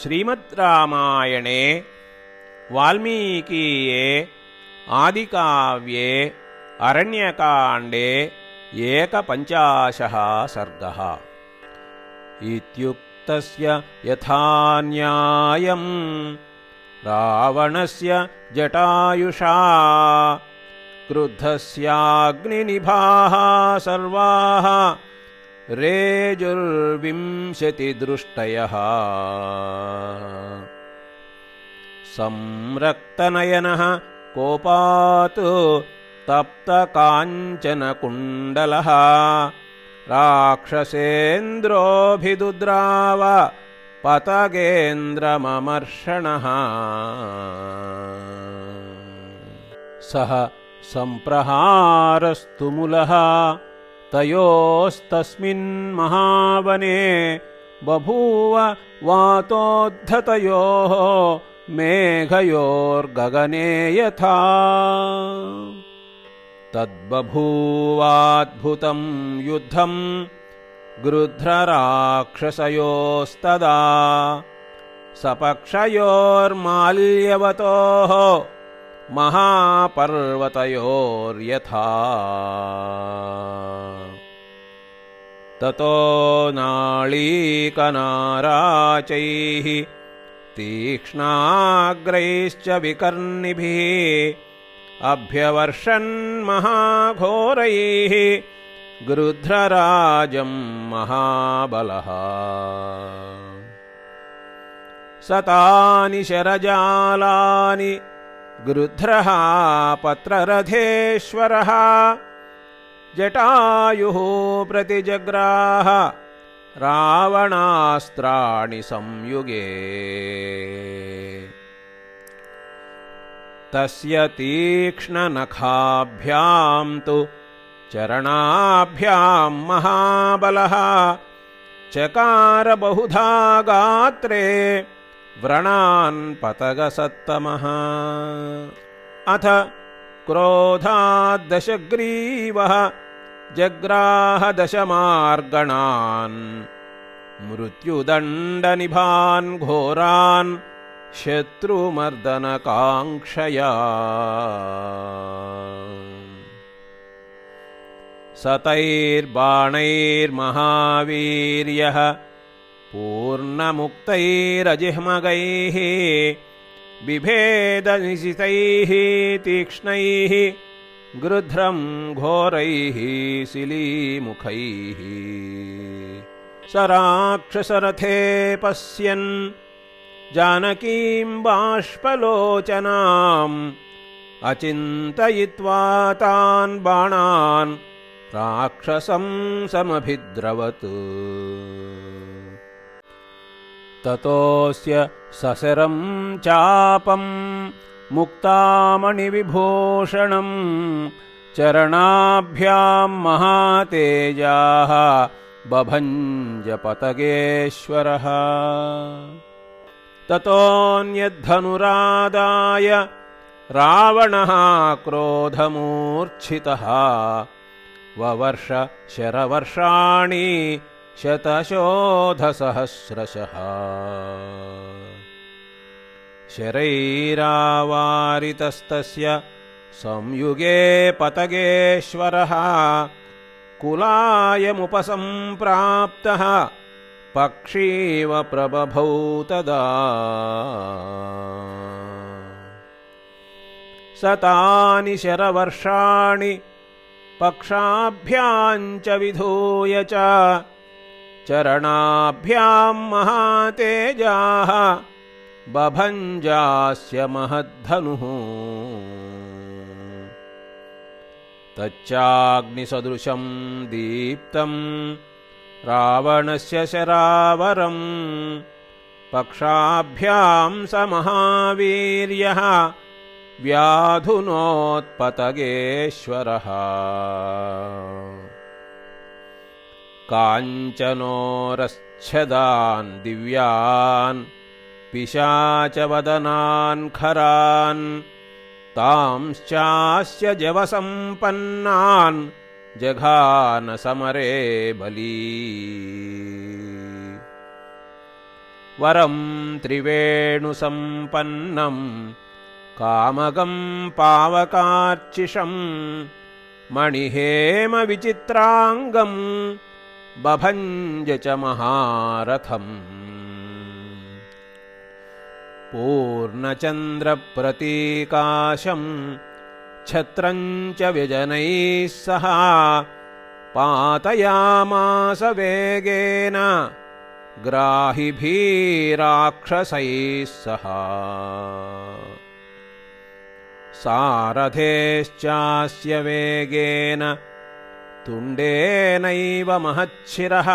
श्रीमद्रामायणे वाल्मीकीये आदिकाव्ये अरण्यकाण्डे 150 सर्गः। इत्युक्तस्य यथा न्यायम् रावणस्य जटायुषा क्रुद्धस्याग्निनिभाः सर्वाः रेजुर्विंशतिदृष्टयः। संरक्तनयनः कोपात् तप्तकाञ्चनकुण्डलः राक्षसेन्द्रोऽभिदुद्राव पतगेन्द्रममर्षणः। सः सम्प्रहारस्तुमुलः तयोस्तस्मिन् महावने बभूव वातोद्धतयोः मेघयोर्गगने यथा। तद्बभूवाद्भुतं युद्धं गृध्रराक्षसयोस्तदा सपक्षयोर्माल्यवतोः महापर्वतयोर्यथा। ततो नाळीकनाराचैः तीक्ष्णाग्रैश्च विकर्णिभिः अभ्यवर्षन् महाघोरैः गृध्रराजं महाबलः। सतानि शरजालानि गृध्रः पत्ररथेश्वरः जटायुः प्रतिजग्राह रावणास्त्राणि संयुगे। तस्य तीक्ष्णनखाभ्यां तु चरणाभ्यां महाबलः चकार बहुधा गात्रे व्रणान् पतगसत्तमः। अथ क्रोधाद्दशग्रीवः जग्राह दशमार्गणान् मृत्युदण्डनिभान् घोरान् शत्रुमर्दनकाङ्क्षया। सतैर्बाणैर्महावीर्यः पूर्णमुक्तैरजिह्मगैः बिभेदनिशितैः तीक्ष्णैः गृध्रं घोरैः शिलीमुखैः। स राक्षसरथे पश्यन् जानकीं बाष्पलोचनाम् अचिन्तयित्वा तान् बाणान् राक्षसं समभिद्रवत्। ततोऽस्य सशरं चापं मुक्तामणिविभूषणं चरणाभ्यां महातेजाः बभञ्ज पतगेश्वरः। ततोऽन्यद्धनुरादाय रावणः क्रोधमूर्च्छितः ववर्ष शरवर्षाणि शतशोधसहस्रशः। शरैरावारितस्तस्य संयुगे पतगेश्वरः कुलायमुपसम्प्राप्तः पक्षीव प्रबभौ तदा। सतानि शरवर्षाणि पक्षाभ्याञ्च विधूय च चरणाभ्यां महातेजाः बभञ्जास्य महद्धनुः। तच्चाग्निसदृशं दीप्तं रावणस्य शरावरं पक्षाभ्यां स महावीर्यः व्याधुनोत्पतगेश्वरः। काञ्चनोरच्छदान् दिव्यान् पिशाचवदनान् खरान् तांश्चास्य जवसम्पन्नान् जघान समरे बली। वरं त्रिवेणुसम्पन्नं कामगं पावकार्चिषं मणिहेमविचित्राङ्गं बभञ्ज च महारथम् पूर्णचन्द्रप्रतीकाशं छत्रं च व्यजनैः सह पातयामास वेगेन ग्राहिभिराक्षसैः सह सारथेश्चास्य वेगेन तुण्डेनैव महच्छिरः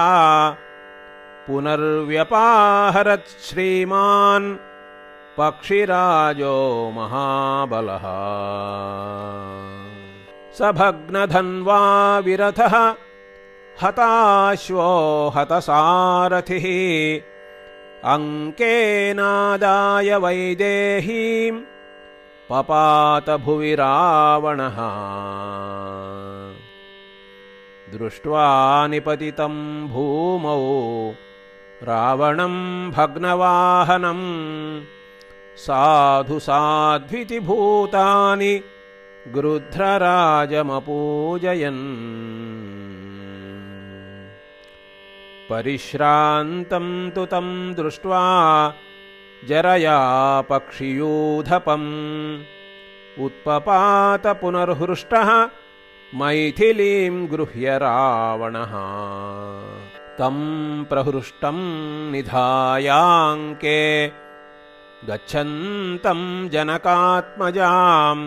पुनर्व्यपाहरत् श्रीमान् पक्षिराजो महाबलः स भग्नधन्वा विरथः हताश्वो हतसारथिः अङ्केनादाय वैदेहीं पपात भुवि रावणः दृष्ट्वा निपतितं भूमौ रावणं भग्नवाहनं साधु साध्विति भूतानि गृध्रराजमपूजयन् परिश्रान्तं तु तं दृष्ट्वा जरया पक्षियूधपम् उत्पपात पुनर्हृष्टः मैथिलीं गृह्य रावणः तं प्रहृष्टं निधायाङ्के गच्छन्तं जनकात्मजां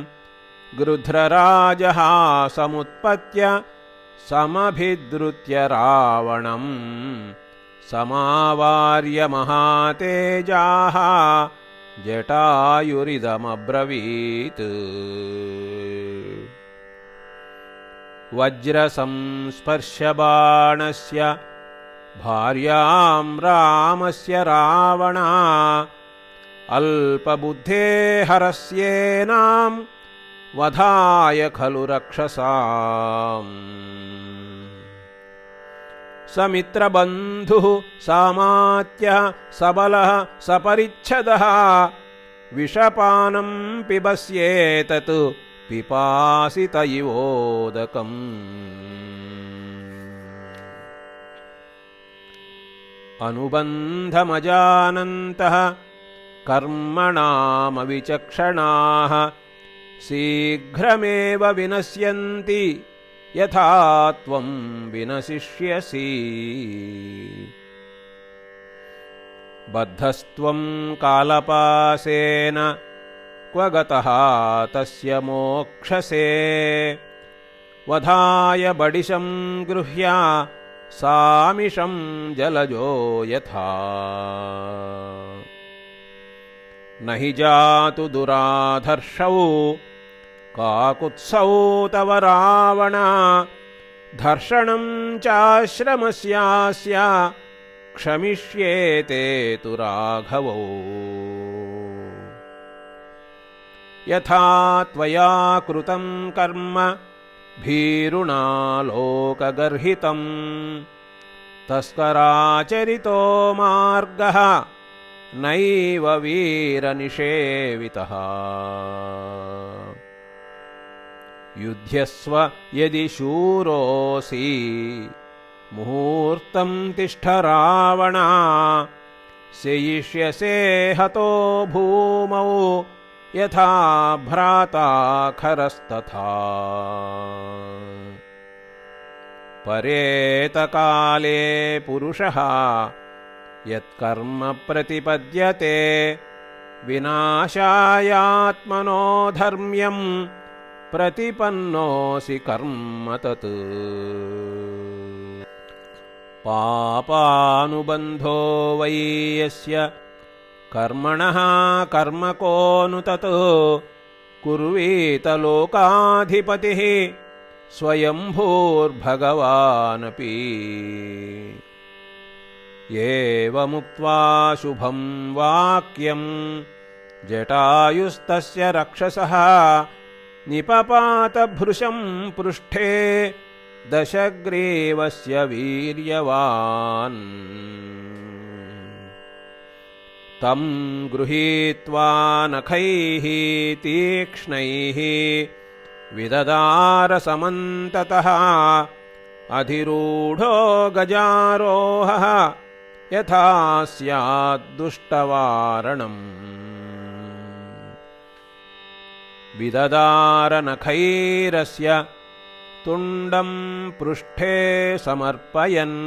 गृध्रराजः समुत्पत्य समभिद्रुत्य रावणं समावार्य महातेजाः जटायुरिदमब्रवीत् वज्रसंस्पर्शबाणस्य भार्यां रामस्य रावणा अल्पबुद्धेहरस्येनां वधाय खलु रक्षसाम् समित्रबन्धुः सामात्यः सबलः सपरिच्छदः विषपानं पिबस्येतत् पिपासित इवोदकम् अनुबन्धमजानन्तः कर्मणामविचक्षणाः शीघ्रमेव विनश्यन्ति यथा त्वं विनशिष्यसि बद्धस्त्वं कालपासेन क्व गतः तस्य मोक्षसे वधाय बडिशं गृह्य सामिषं जलजो यथा न हि जातु दुराधर्षौ काकुत्सौ तव रावण धर्षणं चाश्रमस्यास्य क्षमिष्येते तु राघवौ यथा त्वया कृतं कर्म भीरुणा लोकगर्हितं तस्कराचरितो मार्गः नैव वीरनिषेवितः युध्यस्व यदि शूरोऽसि मुहूर्तं तिष्ठ रावण सेयिष्यसे हतो भूमौ यथा भ्राता खरस्तथा परेतकाले पुरुषः यत्कर्म प्रतिपद्यते विनाशायात्मनो धर्म्यं प्रतिपन्नोऽसि कर्म तत् पापानुबन्धो वै यस्य कर्मणः कर्म को नु तत् कुर्वीत लोकाधिपतिः स्वयंभूर्भगवानपि एवमुक्त्वा शुभं वाक्यं जटायुस्तस्य रक्षसः निपपात भृशं पृष्ठे दशग्रीवस्य वीर्यवान् तं गृहीत्वा नखैः तीक्ष्णैः विददार समन्ततः अधिरूढो गजारोहः यथा स्याद्दुष्टवारणम् विददार नखैरस्य तुण्डं पृष्ठे समर्पयन्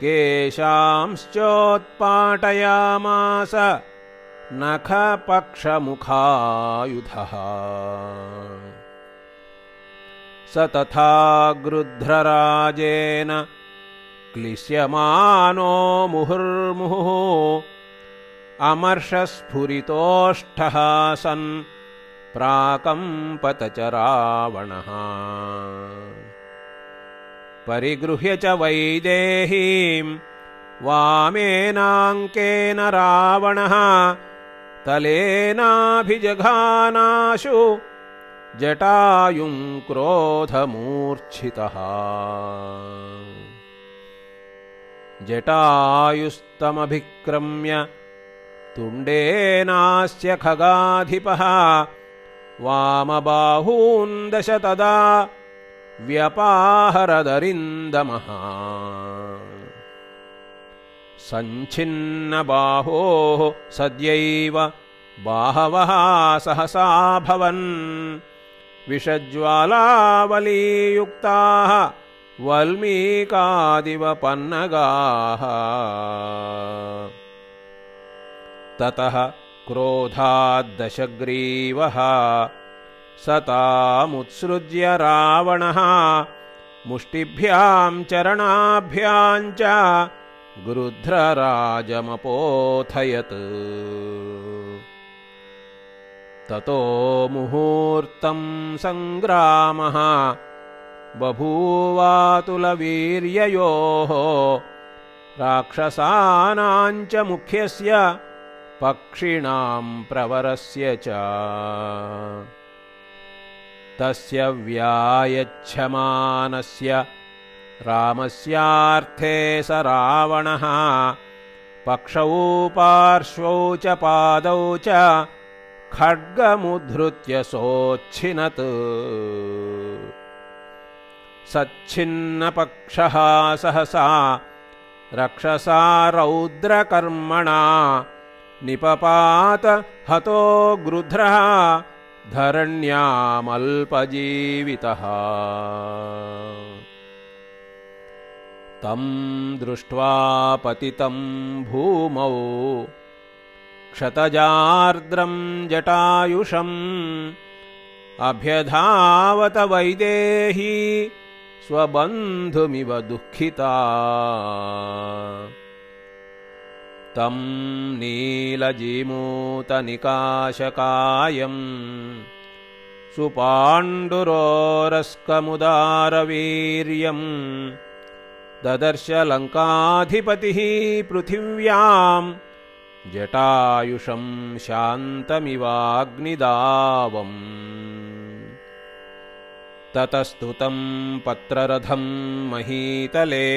केशांश्चोत्पाटयामास नखपक्षमुखायुधः स तथा गृध्रराजेन क्लिश्यमानो मुहुर्मुहुः अमर्षस्फुरितोष्ठः सन् प्राकम्पत च रावणः परिगृह्य च वैदेहीं वामेनाङ्केन रावणः तलेनाभिजघानाशु जटायुं क्रोधमूर्च्छितः जटायुस्तमभिक्रम्य तुण्डेनास्य खगाधिपः वामबाहून् दश तदा व्यपाहरदरिन्दमः सञ्छिन्नबाहोः सद्यैव बाहवः सहसा भवन् विषज्वालावलीयुक्ताः वल्मीकादिव पन्नगाः ततः क्रोधाद्दशग्रीवः सतामुत्सृज्य रावणः मुष्टिभ्यां चरणाभ्यां च गृध्रराजमपोथयत् ततो मुहूर्तं सङ्ग्रामः बभूवातुलवीर्ययोः राक्षसानां च मुख्यस्य पक्षिणां प्रवरस्य च तस्य व्यायच्छमानस्य रामस्यार्थे स रावणः पक्षौ पार्श्वौ च पादौ च खड्गमुद्धृत्य सोच्छिनत् सच्छिन्नपक्षः सहसा रक्षसा रौद्रकर्मणा निपपात हतो गृध्रः धरण्यामल्पजीवितः तं दृष्ट्वा पतितं भूमौ क्षतजार्द्रं जटायुषम् अभ्यधावत वैदेही स्वबन्धुमिव दुःखिता तं नीलजीमूतनिकाशकायं सुपाण्डुरोरस्कमुदारवीर्यं ददर्श लङ्काधिपतिः पृथिव्यां जटायुषं शान्तमिवाग्निदावम् ततस्तु तं पत्ररथं महीतले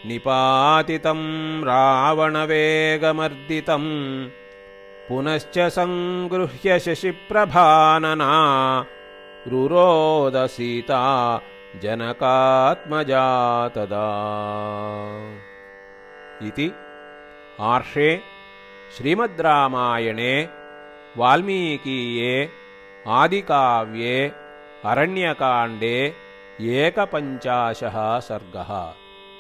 निपातितं रावणवेगमर्दितं पुनश्च सङ्गृह्य शशिप्रभानना रुरोद सीता जनकात्मजा तदा इति आर्षे श्रीमद्रामायणे वाल्मीकीये आदिकाव्ये अरण्यकाण्डे 51 सर्गः।